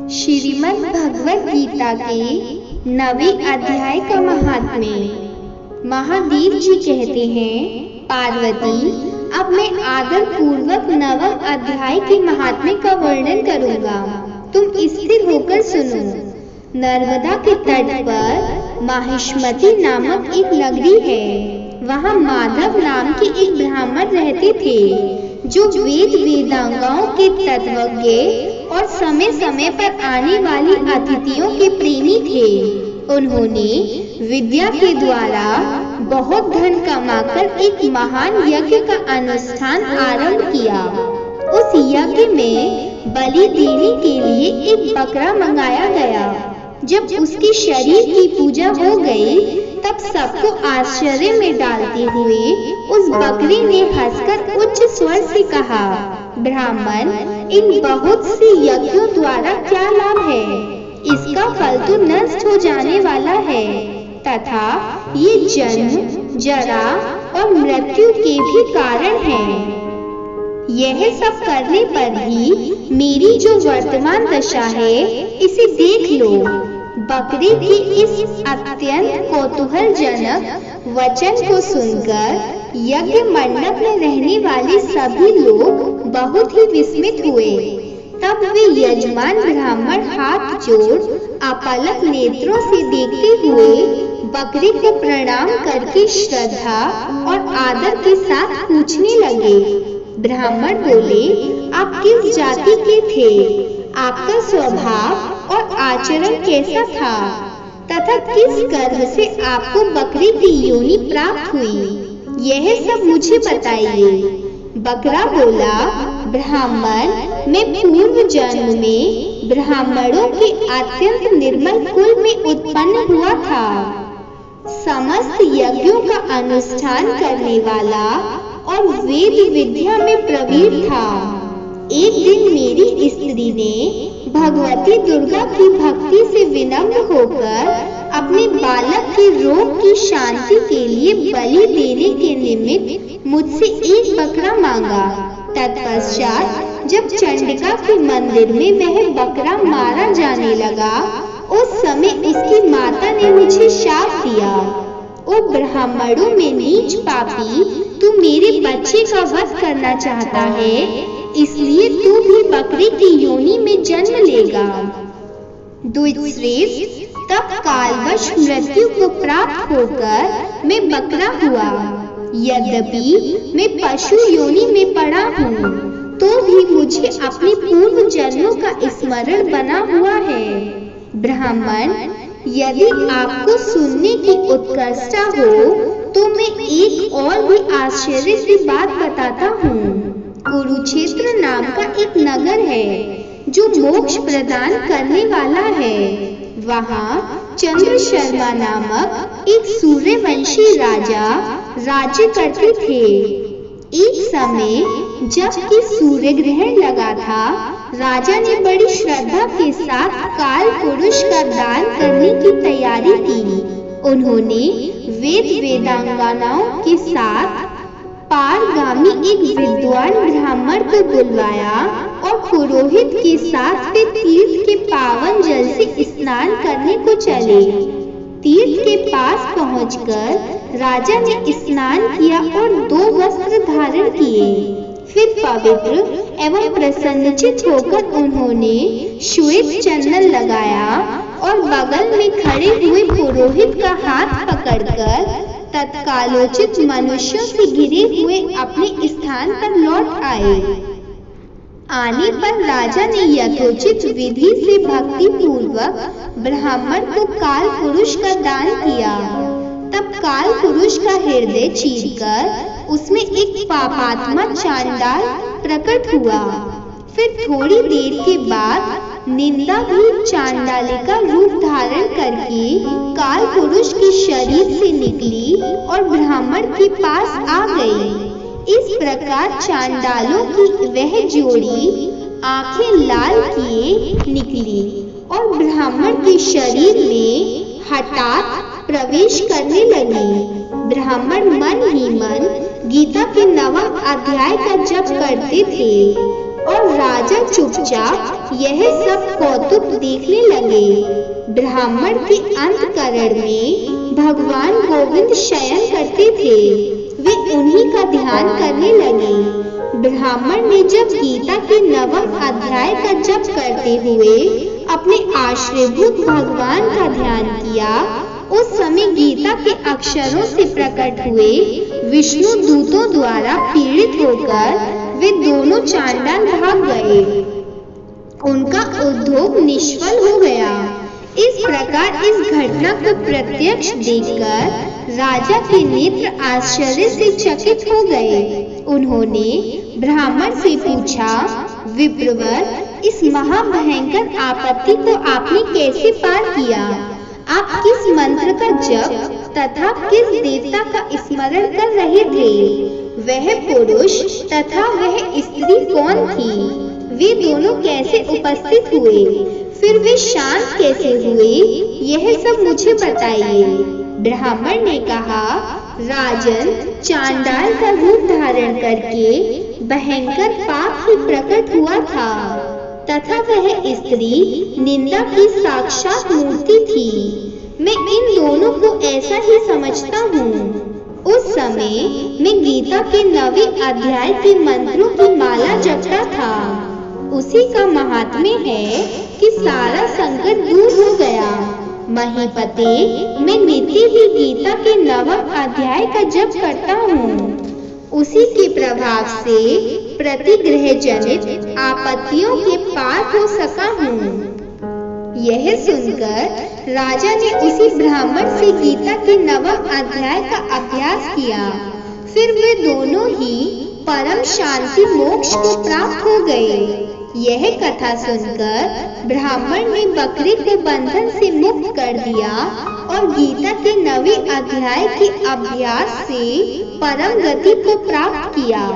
श्रीमद् भगवद गीता के 9वें अध्याय का महात्म्य। महादेव जी कहते हैं, पार्वती, अब मैं आदर पूर्वक 9वें अध्याय के महात्म्य का वर्णन करूंगा। तुम स्थिर होकर सुनो। नर्मदा के तट पर माहिष्मति नामक एक नगरी है। वहाँ माधव नाम के एक ब्राह्मण रहते थे, जो वेद वेदांगाओं के तत्वज्ञ और समय समय पर आने वाली अतिथियों के प्रेमी थे। उन्होंने विद्या के द्वारा बहुत धन कमाकर एक महान यज्ञ का अनुष्ठान आरंभ किया। उस यज्ञ में बलि देने के लिए एक बकरा मंगाया गया। जब उसके शरीर की पूजा हो गई, तब सबको आश्चर्य में डालते हुए उस बकरी ने हंसकर उच्च स्वर से कहा, ब्राह्मण, इन बहुत से यज्ञों द्वारा क्या लाभ है? इसका फल तो नष्ट हो जाने वाला है तथा ये जन्म, जरा और मृत्यु के भी कारण है। यह सब करने पर भी मेरी जो वर्तमान दशा है, इसे देख लो। बकरी के इस अत्यंत कौतूहलजनक वचन को सुनकर यज्ञ मंडप में रहने वाले सभी लोग बहुत ही विस्मित हुए। तब वे यजमान ब्राह्मण हाथ जोड़ अपलक नेत्रों से देखते हुए बकरी को प्रणाम करके श्रद्धा और आदर के साथ पूछने लगे। ब्राह्मण बोले, आप किस जाति के थे? आपका स्वभाव और आचरण कैसा था तथा किस गर्भ से आपको बकरी की योनि प्राप्त हुई? यह सब मुझे बताइए। बकरा बोला, ब्राह्मण, मैं पूर्व जन्म में ब्राह्मणों के अत्यंत निर्मल कुल में उत्पन्न हुआ था। समस्त यज्ञों का अनुष्ठान करने वाला और वेद विद्या में प्रवीण था। एक दिन मेरी स्त्री ने भगवती दुर्गा की भक्ति से विनम्र होकर अपने बालक के रोग की शांति के लिए बलि देने के निमित्त मुझसे एक बकरा मांगा। तत्पश्चात जब चंडिका के मंदिर में वह बकरा मारा जाने लगा, उस समय उसकी माता ने मुझे शाप दिया, ओ ब्राह्मणों में नीच पापी, तू मेरे बच्चे का वध करना चाहता है, इसलिए तू भी बकरी की योनि में जन्म लेगा। द्विजश्रेष्ठ, तब कालवश मृत्यु को प्राप्त होकर मैं बकरा हुआ। यद्यपि मैं पशु योनि में पड़ा हूँ, तो भी मुझे अपने पूर्व जन्मों का स्मरण बना हुआ है। ब्राह्मण, यदि आपको सुनने की उत्कंठा हो, तो मैं एक और भी आश्चर्य की बात बताता हूँ। कुरुक्षेत्र नाम का एक नगर है, जो मोक्ष प्रदान करने वाला है। वहाँ चंद्र शर्मा नामक एक सूर्यवंशी राजा राज्य करते थे। एक समय जब कि सूर्य ग्रहण लगा था, राजा ने बड़ी श्रद्धा के साथ काल पुरुष का दान करने की तैयारी की। उन्होंने वेद वेदांगानाओं के साथ पारगामी एक विद्वान ब्राह्मण को बुलवाया और पुरोहित के साथ वे तीर्थ के पावन जल से स्नान करने को चले। तीर्थ के पास पहुंचकर राजा ने स्नान किया और 2 वस्त्र धारण किए। फिर पवित्र एवं प्रसन्नचित होकर उन्होंने श्वेत चंदन लगाया और बगल में खड़े हुए पुरोहित का हाथ पकड़कर तत्कालोचित मनुष्यों से घिरे हुए अपने स्थान पर लौट आए। आने पर राजा ने यथोचित विधि से भक्ति पूर्वक ब्राह्मण को काल पुरुष का दान किया। तब काल पुरुष का हृदय चीरकर उसमें एक पापात्मा चांडाल प्रकट हुआ। फिर थोड़ी देर के बाद निंदा भी चांडालिका रूप धारण करके काल पुरुष के शरीर से निकली और ब्राह्मण के पास आ गई। इस प्रकार चांडालों की वह जोड़ी आंखें लाल किए निकली और ब्राह्मण के शरीर में हठात प्रवेश करने लगी। ब्राह्मण मन ही मन गीता के 9वें अध्याय का जप करते थे और राजा चुपचाप यह सब कौतुक देखने लगे। ब्राह्मण के अंतःकरण में भगवान गोविंद शयन करते थे, वे उन्हीं का ध्यान करने लगे। ब्राह्मण ने जब गीता के 9वें अध्याय का जप करते हुए अपने आश्रयभूत भगवान का ध्यान किया, उस समय गीता के अक्षरों से प्रकट हुए विष्णु दूतों द्वारा पीड़ित होकर वे दोनों चांडाल भाग गए। उनका उद्योग निष्फल हो गया। इस प्रकार इस घटना को प्रत्यक्ष देखकर राजा के नेत्र आश्चर्य से चकित हो गए। उन्होंने ब्राह्मण से पूछा, विप्रवर, इस महाभयंकर आपत्ति को आपने कैसे पार किया? आप किस मंत्र का जप तथा किस देवता का स्मरण कर रहे थे? वह पुरुष तथा वह स्त्री कौन थी? वे दोनों कैसे उपस्थित हुए? फिर वे शांत कैसे हुए? यह सब मुझे बताइए। ब्राह्मण ने कहा, राजन, चांडाल का रूप धारण करके भयंकर पाप ही प्रकट हुआ था तथा वह स्त्री निंदा की साक्षात मूर्ति थी। मैं इन दोनों को ऐसा ही समझता हूँ। उस समय मैं गीता के 9वें अध्याय के मंत्रों की माला जपता था। उसी का महात्म्य है कि सारा संकट दूर हो गया। महीपते, मैं नित्य ही गीता के 9वें अध्याय का जप करता हूँ। उसी के प्रभाव से प्रतिग्रह जनित आपत्तियों के पार हो सका हूँ। यह सुनकर राजा ने उसी ब्राह्मण से गीता के 9वें अध्याय का अभ्यास किया। फिर वे दोनों ही परम शांति मोक्ष को प्राप्त हो गए। यह कथा सुनकर ब्राह्मण ने बकरे को बंधन से मुक्त कर दिया और गीता के 9वें अध्याय के अभ्यास से परम गति को प्राप्त किया।